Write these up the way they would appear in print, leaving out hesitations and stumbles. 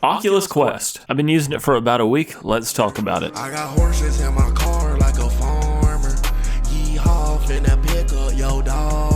Oculus Quest. I've been using it for about a week. Let's talk about it. I got horses in my car like a farmer. Yeehaw, finna pick up yo dog.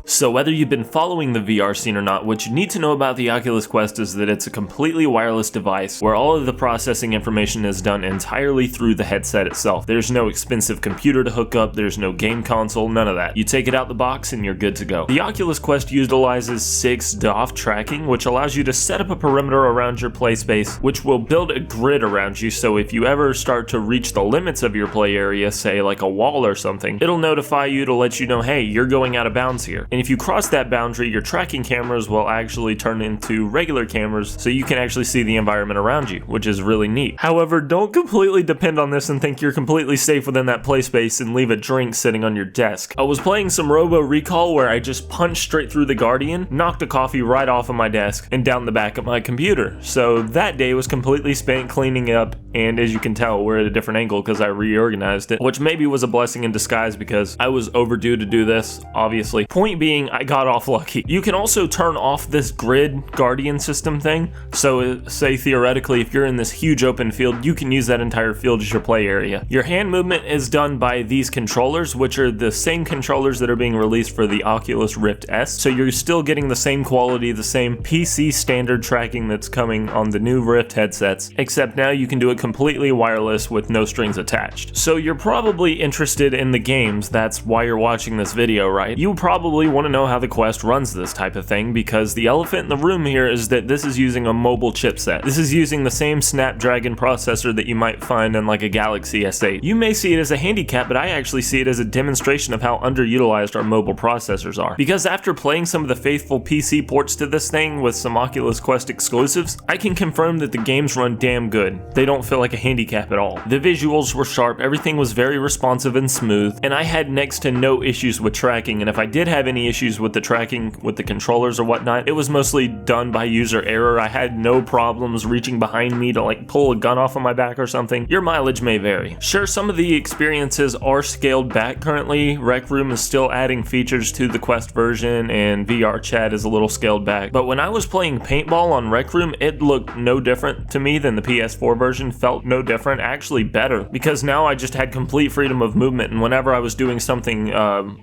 So whether you've been following the VR scene or not, what you need to know about the Oculus Quest is that it's a completely wireless device where all of the processing information is done entirely through the headset itself. There's no expensive computer to hook up, there's no game console, none of that. You take it out the box and you're good to go. The Oculus Quest utilizes 6 DOF tracking, which allows you to set up a perimeter around your play space, which will build a grid around you, so if you ever start to reach the limits of your play area, say like a wall or something, it'll notify you to let you know, hey, you're going out of bounds here. And if you cross that boundary, your tracking cameras will actually turn into regular cameras so you can actually see the environment around you, which is really neat. However, don't completely depend on this and think you're completely safe within that play space and leave a drink sitting on your desk. I was playing some Robo Recall where I just punched straight through the Guardian, knocked a coffee right off of my desk and down the back of my computer. So that day was completely spent cleaning up, and as you can tell, we're at a different angle because I reorganized it, which maybe was a blessing in disguise because I was overdue to do this, obviously. Point being, I got off lucky. You can also turn off this grid guardian system thing, so say theoretically if you're in this huge open field, you can use that entire field as your play area. Your hand movement is done by these controllers, which are the same controllers that are being released for the Oculus Rift S, so you're still getting the same quality, the same PC standard tracking that's coming on the new Rift headsets, except now you can do it completely wireless with no strings attached. So you're probably interested in the games, that's why you're watching this video, right? You probably want to know how the Quest runs this type of thing, because the elephant in the room here is that this is using a mobile chipset. This is using the same Snapdragon processor that you might find in like a Galaxy S8. You may see it as a handicap, but I actually see it as a demonstration of how underutilized our mobile processors are. Because after playing some of the faithful PC ports to this thing with some Oculus Quest exclusives, I can confirm that the games run damn good. They don't feel like a handicap at all. The visuals were sharp, everything was very responsive and smooth, and I had next to no issues with tracking, and if I did have any issues with the tracking with the controllers or whatnot, it was mostly done by user error. I had no problems reaching behind me to like pull a gun off of my back or something. Your mileage may vary. Sure, some of the experiences are scaled back currently. Rec Room is still adding features to the Quest version, and VR chat is a little scaled back. But when I was playing paintball on Rec Room, it looked no different to me than the PS4 version, felt no different, actually better, because now I just had complete freedom of movement, and whenever I was doing something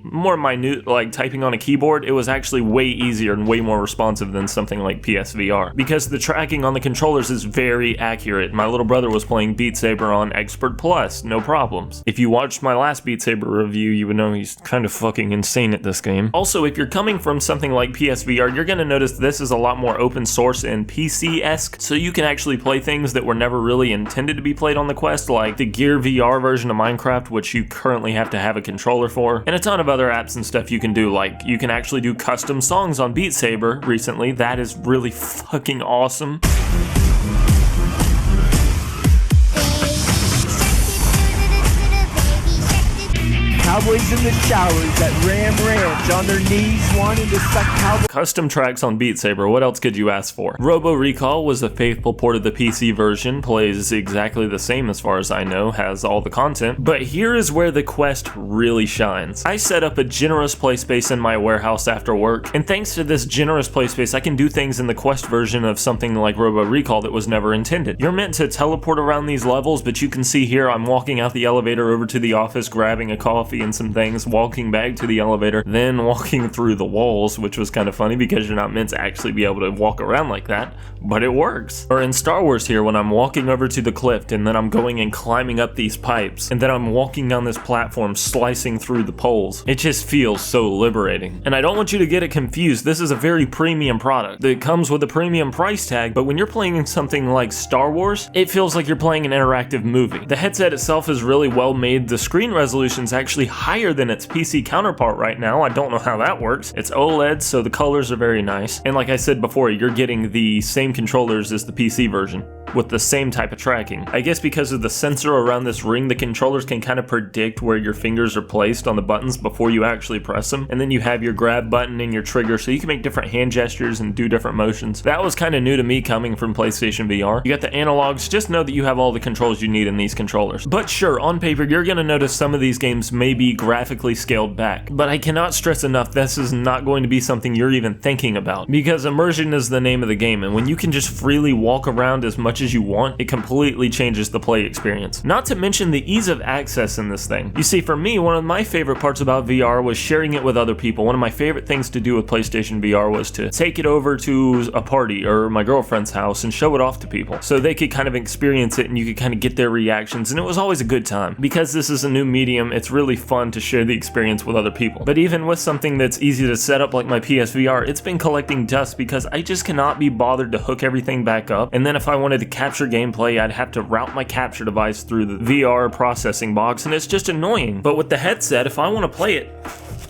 more minute, like typing on a keyboard, it was actually way easier and way more responsive than something like PSVR, because the tracking on the controllers is very accurate. My little brother was playing Beat Saber on Expert Plus, no problems. If you watched my last Beat Saber review, you would know he's kind of fucking insane at this game. Also, if you're coming from something like PSVR, you're gonna notice this is a lot more open source and PC-esque, so you can actually play things that were never really intended to be played on the Quest, like the Gear VR version of Minecraft, which you currently have to have a controller for, and a ton of other apps and stuff you can do, like you can actually do custom songs on Beat Saber recently. That is really fucking awesome. Cowboys in the showers at Ram Ranch on their knees wanting to suck cowboy. Custom tracks on Beat Saber, what else could you ask for? Robo Recall was a faithful port of the PC version, plays exactly the same as far as I know, has all the content, but here is where the Quest really shines. I set up a generous play space in my warehouse after work, and thanks to this generous play space, I can do things in the Quest version of something like Robo Recall that was never intended. You're meant to teleport around these levels, but you can see here I'm walking out the elevator over to the office, grabbing a coffee and some things, walking back to the elevator, then walking through the walls, which was kind of funny because you're not meant to actually be able to walk around like that, but it works. Or in Star Wars here, when I'm walking over to the cliff and then I'm going and climbing up these pipes, and then I'm walking down this platform slicing through the poles, it just feels so liberating. And I don't want you to get it confused, this is a very premium product that comes with a premium price tag, but when you're playing something like Star Wars, it feels like you're playing an interactive movie. The headset itself is really well made, the screen resolution's actually higher than its PC counterpart right now. I don't know how that works. It's OLED, so the colors are very nice. And like I said before, you're getting the same controllers as the PC version. with the same type of tracking. I guess because of the sensor around this ring, the controllers can kind of predict where your fingers are placed on the buttons before you actually press them, and then you have your grab button and your trigger, so you can make different hand gestures and do different motions. That was kind of new to me coming from PlayStation VR. You got the analogs, just know that you have all the controls you need in these controllers. But sure, on paper, you're gonna notice some of these games may be graphically scaled back, but I cannot stress enough this is not going to be something you're even thinking about, because immersion is the name of the game, and when you can just freely walk around as much as you want, it completely changes the play experience. Not to mention the ease of access in this thing. You see, for me, one of my favorite parts about VR was sharing it with other people. One of my favorite things to do with PlayStation VR was to take it over to a party or my girlfriend's house and show it off to people so they could kind of experience it and you could kind of get their reactions, and it was always a good time. Because this is a new medium, it's really fun to share the experience with other people. But even with something that's easy to set up like my PSVR, it's been collecting dust because I just cannot be bothered to hook everything back up, and then if I wanted to capture gameplay, I'd have to route my capture device through the VR processing box, and it's just annoying. But with the headset, if I want to play it,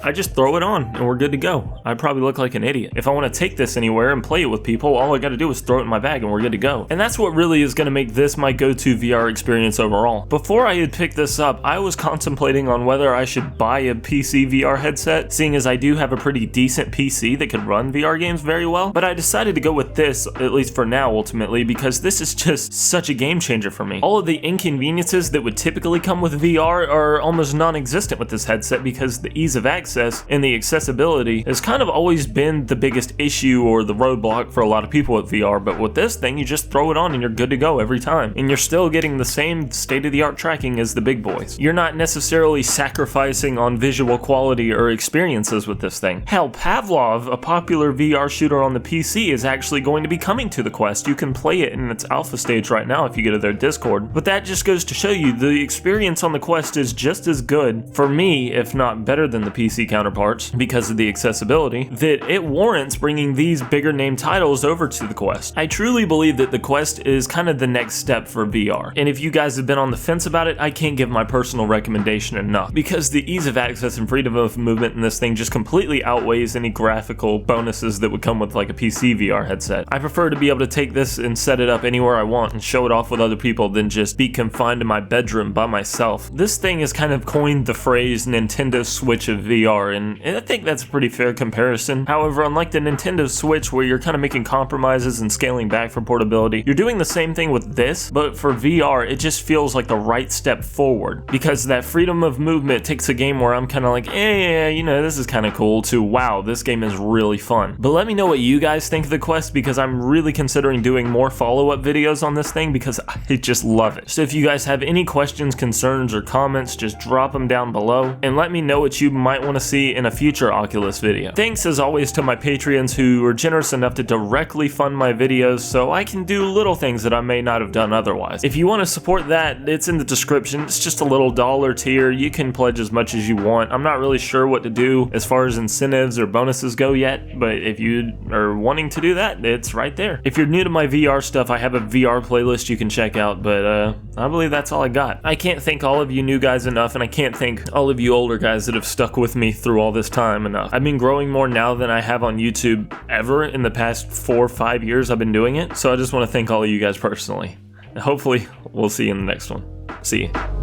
I just throw it on and we're good to go. I probably look like an idiot. If I want to take this anywhere and play it with people, all I gotta do is throw it in my bag and we're good to go. And that's what really is gonna make this my go-to VR experience overall. Before I had picked this up, I was contemplating on whether I should buy a PC VR headset, seeing as I do have a pretty decent PC that could run VR games very well, but I decided to go with this, at least for now ultimately, because this is just such a game changer for me. All of the inconveniences that would typically come with VR are almost non-existent with this headset because the ease of access and the accessibility has kind of always been the biggest issue or the roadblock for a lot of people with VR, but with this thing, you just throw it on and you're good to go every time. And you're still getting the same state-of-the-art tracking as the big boys. You're not necessarily sacrificing on visual quality or experiences with this thing. Hell, Pavlov, a popular VR shooter on the PC, is actually going to be coming to the Quest. You can play it in its alpha stage right now if you go to their Discord. But that just goes to show you the experience on the Quest is just as good, for me, if not better than the PC counterparts, because of the accessibility, that it warrants bringing these bigger name titles over to the Quest. I truly believe that the Quest is kind of the next step for VR. And if you guys have been on the fence about it, I can't give my personal recommendation enough, because the ease of access and freedom of movement in this thing just completely outweighs any graphical bonuses that would come with like a PC VR headset. I prefer to be able to take this and set it up anywhere I want and show it off with other people than just be confined to my bedroom by myself. This thing has kind of coined the phrase Nintendo Switch of VR, and I think that's a pretty fair comparison. However, unlike the Nintendo Switch where you're kind of making compromises and scaling back for portability, you're doing the same thing with this, but for VR, it just feels like the right step forward, because that freedom of movement takes a game where I'm kind of like, yeah, you know, this is kind of cool, to wow, this game is really fun. But let me know what you guys think of the Quest, because I'm really considering doing more follow-up videos on this thing because I just love it. So if you guys have any questions, concerns, or comments, just drop them down below and let me know what you might want to see in a future Oculus video. Thanks as always to my Patreons who are generous enough to directly fund my videos so I can do little things that I may not have done otherwise. If you want to support that, it's in the description. It's just a little dollar tier. You can pledge as much as you want. I'm not really sure what to do as far as incentives or bonuses go yet, but if you are wanting to do that, it's right there. If you're new to my VR stuff, I have a VR playlist you can check out, but I believe that's all I got. I can't thank all of you new guys enough, and I can't thank all of you older guys that have stuck with me through all this time enough. I've been growing more now than I have on YouTube ever in the past 4 or 5 years I've been doing it, so I just want to thank all of you guys personally. And hopefully, we'll see you in the next one. See you.